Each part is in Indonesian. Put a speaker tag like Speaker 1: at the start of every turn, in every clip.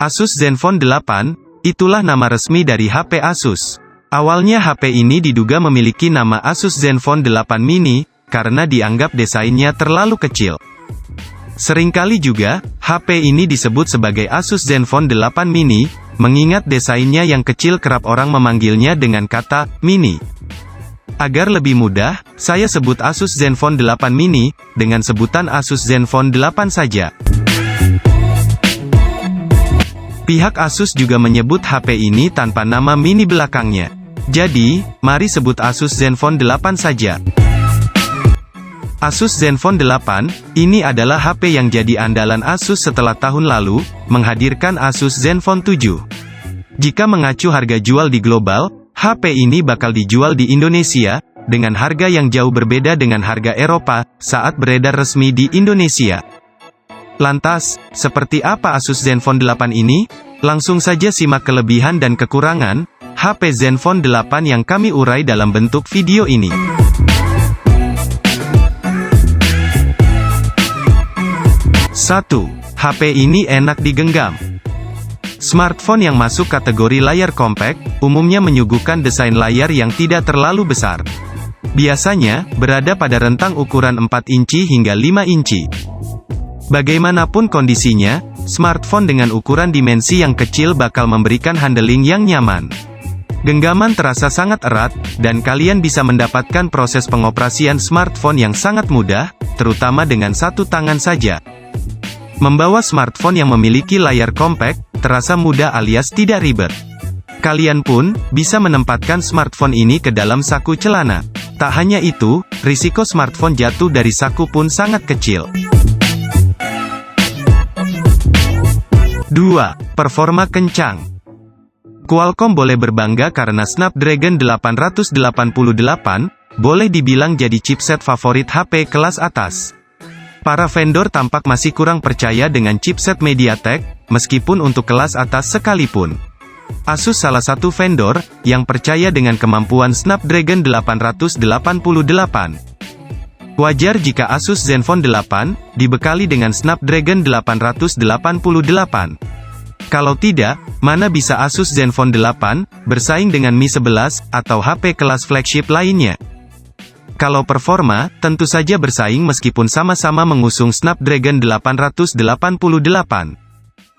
Speaker 1: Asus Zenfone 8, itulah nama resmi dari HP Asus. Awalnya HP ini diduga memiliki nama Asus Zenfone 8 Mini, karena dianggap desainnya terlalu kecil. Seringkali juga, HP ini disebut sebagai Asus Zenfone 8 Mini, mengingat desainnya yang kecil kerap orang memanggilnya dengan kata mini. Agar lebih mudah, saya sebut Asus Zenfone 8 Mini, dengan sebutan Asus Zenfone 8 saja. Pihak Asus juga menyebut HP ini tanpa nama mini belakangnya. Jadi, mari sebut Asus Zenfone 8 saja. Asus Zenfone 8, ini adalah HP yang jadi andalan Asus setelah tahun lalu, menghadirkan Asus Zenfone 7. Jika mengacu harga jual di global, HP ini bakal dijual di Indonesia, dengan harga yang jauh berbeda dengan harga Eropa, saat beredar resmi di Indonesia. Lantas, seperti apa Asus Zenfone 8 ini? Langsung saja simak kelebihan dan kekurangan HP Zenfone 8 yang kami urai dalam bentuk video ini. Satu, HP ini enak digenggam. Smartphone yang masuk kategori layar compact, umumnya menyuguhkan desain layar yang tidak terlalu besar. Biasanya, berada pada rentang ukuran 4 inci hingga 5 inci. Bagaimanapun kondisinya, smartphone dengan ukuran dimensi yang kecil bakal memberikan handling yang nyaman. Genggaman terasa sangat erat, dan kalian bisa mendapatkan proses pengoperasian smartphone yang sangat mudah, terutama dengan satu tangan saja. Membawa smartphone yang memiliki layar compact, terasa mudah alias tidak ribet. Kalian pun, bisa menempatkan smartphone ini ke dalam saku celana. Tak hanya itu, risiko smartphone jatuh dari saku pun sangat kecil. 2. Performa kencang. Qualcomm boleh berbangga karena Snapdragon 888, boleh dibilang jadi chipset favorit HP kelas atas. Para vendor tampak masih kurang percaya dengan chipset MediaTek, meskipun untuk kelas atas sekalipun. Asus salah satu vendor, yang percaya dengan kemampuan Snapdragon 888. Wajar jika Asus Zenfone 8, dibekali dengan Snapdragon 888. Kalau tidak, mana bisa Asus Zenfone 8, bersaing dengan Mi 11, atau HP kelas flagship lainnya? Kalau performa, tentu saja bersaing meskipun sama-sama mengusung Snapdragon 888.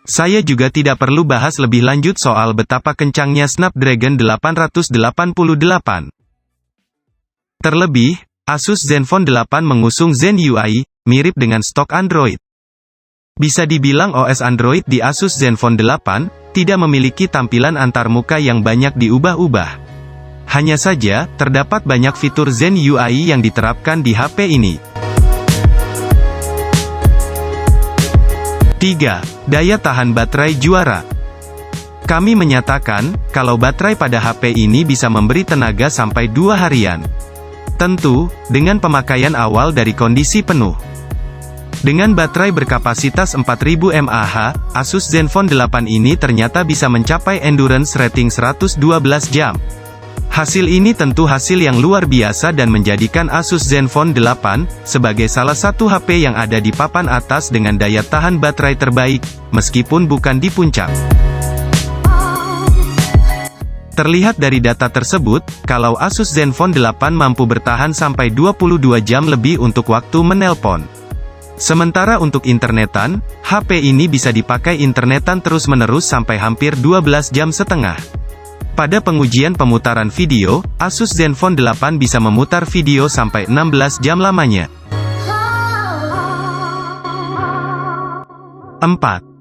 Speaker 1: Saya juga tidak perlu bahas lebih lanjut soal betapa kencangnya Snapdragon 888. Terlebih, Asus Zenfone 8 mengusung Zen UI, mirip dengan stok Android. Bisa dibilang OS Android di Asus Zenfone 8, tidak memiliki tampilan antarmuka yang banyak diubah-ubah. Hanya saja, terdapat banyak fitur Zen UI yang diterapkan di HP ini. 3. Daya tahan baterai juara. Kami menyatakan, kalau baterai pada HP ini bisa memberi tenaga sampai 2 harian. Tentu, dengan pemakaian awal dari kondisi penuh. Dengan baterai berkapasitas 4000 mAh, Asus Zenfone 8 ini ternyata bisa mencapai endurance rating 112 jam. Hasil ini tentu hasil yang luar biasa dan menjadikan Asus Zenfone 8 sebagai salah satu HP yang ada di papan atas dengan daya tahan baterai terbaik, meskipun bukan di puncak. Terlihat dari data tersebut, kalau Asus Zenfone 8 mampu bertahan sampai 22 jam lebih untuk waktu menelpon. Sementara untuk internetan, HP ini bisa dipakai internetan terus-menerus sampai hampir 12 jam setengah. Pada pengujian pemutaran video, Asus Zenfone 8 bisa memutar video sampai 16 jam lamanya. 4.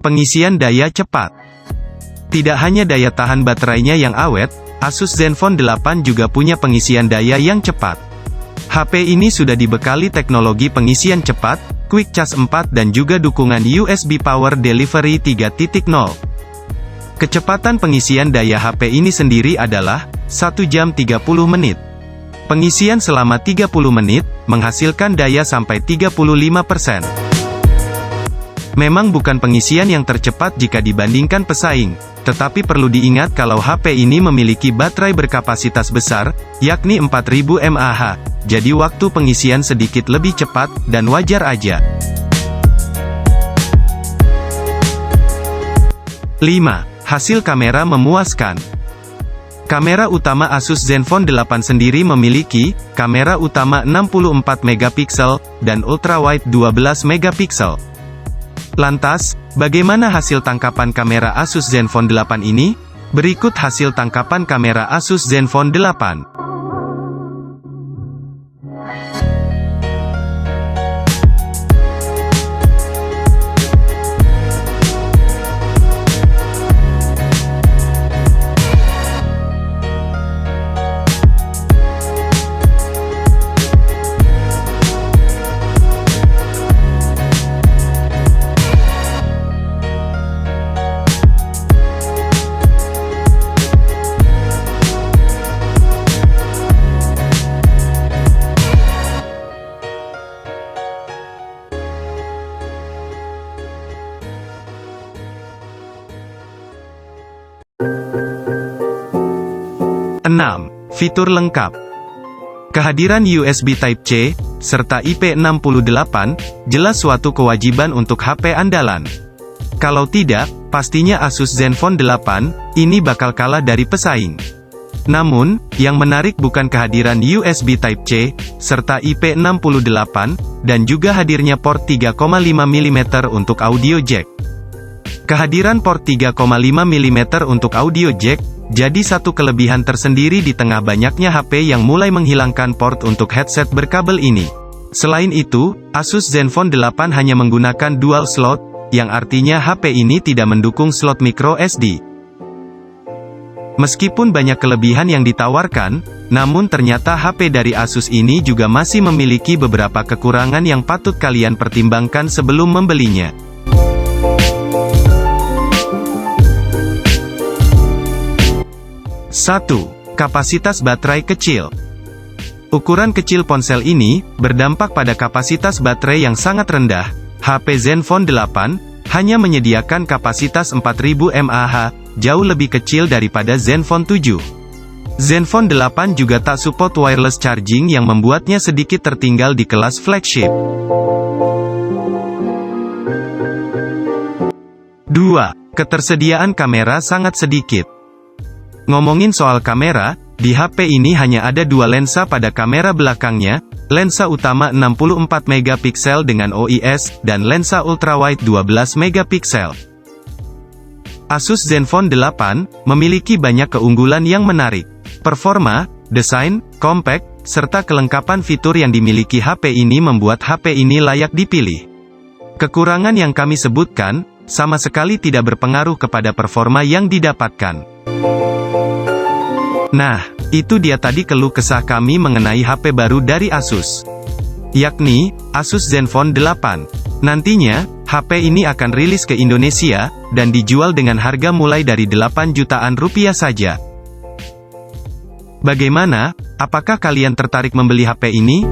Speaker 1: Pengisian daya cepat. Tidak hanya daya tahan baterainya yang awet, Asus Zenfone 8 juga punya pengisian daya yang cepat. HP ini sudah dibekali teknologi pengisian cepat, Quick Charge 4 dan juga dukungan USB Power Delivery 3.0. Kecepatan pengisian daya HP ini sendiri adalah 1 jam 30 menit. Pengisian selama 30 menit, menghasilkan daya sampai 35%. Memang bukan pengisian yang tercepat jika dibandingkan pesaing, tetapi perlu diingat kalau HP ini memiliki baterai berkapasitas besar, yakni 4000 mAh, jadi waktu pengisian sedikit lebih cepat, dan wajar aja. 5. Hasil kamera memuaskan. Kamera utama Asus Zenfone 8 sendiri memiliki kamera utama 64 megapiksel dan ultrawide 12 megapiksel. Lantas, bagaimana hasil tangkapan kamera Asus Zenfone 8 ini? Berikut hasil tangkapan kamera Asus Zenfone 8. Fitur lengkap. Kehadiran USB Type-C, serta IP68, jelas suatu kewajiban untuk HP andalan. Kalau tidak, pastinya Asus Zenfone 8, ini bakal kalah dari pesaing. Namun, yang menarik bukan kehadiran USB Type-C, serta IP68, dan juga hadirnya port 3,5 mm untuk audio jack. Kehadiran port 3,5 mm untuk audio jack, jadi satu kelebihan tersendiri di tengah banyaknya HP yang mulai menghilangkan port untuk headset berkabel ini. Selain itu, Asus Zenfone 8 hanya menggunakan dual slot, yang artinya HP ini tidak mendukung slot micro SD. Meskipun banyak kelebihan yang ditawarkan, namun ternyata HP dari Asus ini juga masih memiliki beberapa kekurangan yang patut kalian pertimbangkan sebelum membelinya. 1. Kapasitas baterai kecil. Ukuran kecil ponsel ini, berdampak pada kapasitas baterai yang sangat rendah. HP Zenfone 8, hanya menyediakan kapasitas 4000 mAh, jauh lebih kecil daripada Zenfone 7. Zenfone 8 juga tak support wireless charging yang membuatnya sedikit tertinggal di kelas flagship. 2. Ketersediaan kamera sangat sedikit. Ngomongin soal kamera, di HP ini hanya ada dua lensa pada kamera belakangnya, lensa utama 64 megapiksel dengan OIS, dan lensa ultrawide 12 megapiksel. Asus Zenfone 8, memiliki banyak keunggulan yang menarik. Performa, desain, compact, serta kelengkapan fitur yang dimiliki HP ini membuat HP ini layak dipilih. Kekurangan yang kami sebutkan, sama sekali tidak berpengaruh kepada performa yang didapatkan. Nah, itu dia tadi keluh kesah kami mengenai HP baru dari Asus, yakni Asus Zenfone 8. Nantinya, HP ini akan rilis ke Indonesia, dan dijual dengan harga mulai dari 8 jutaan rupiah saja. Bagaimana? Apakah kalian tertarik membeli HP ini?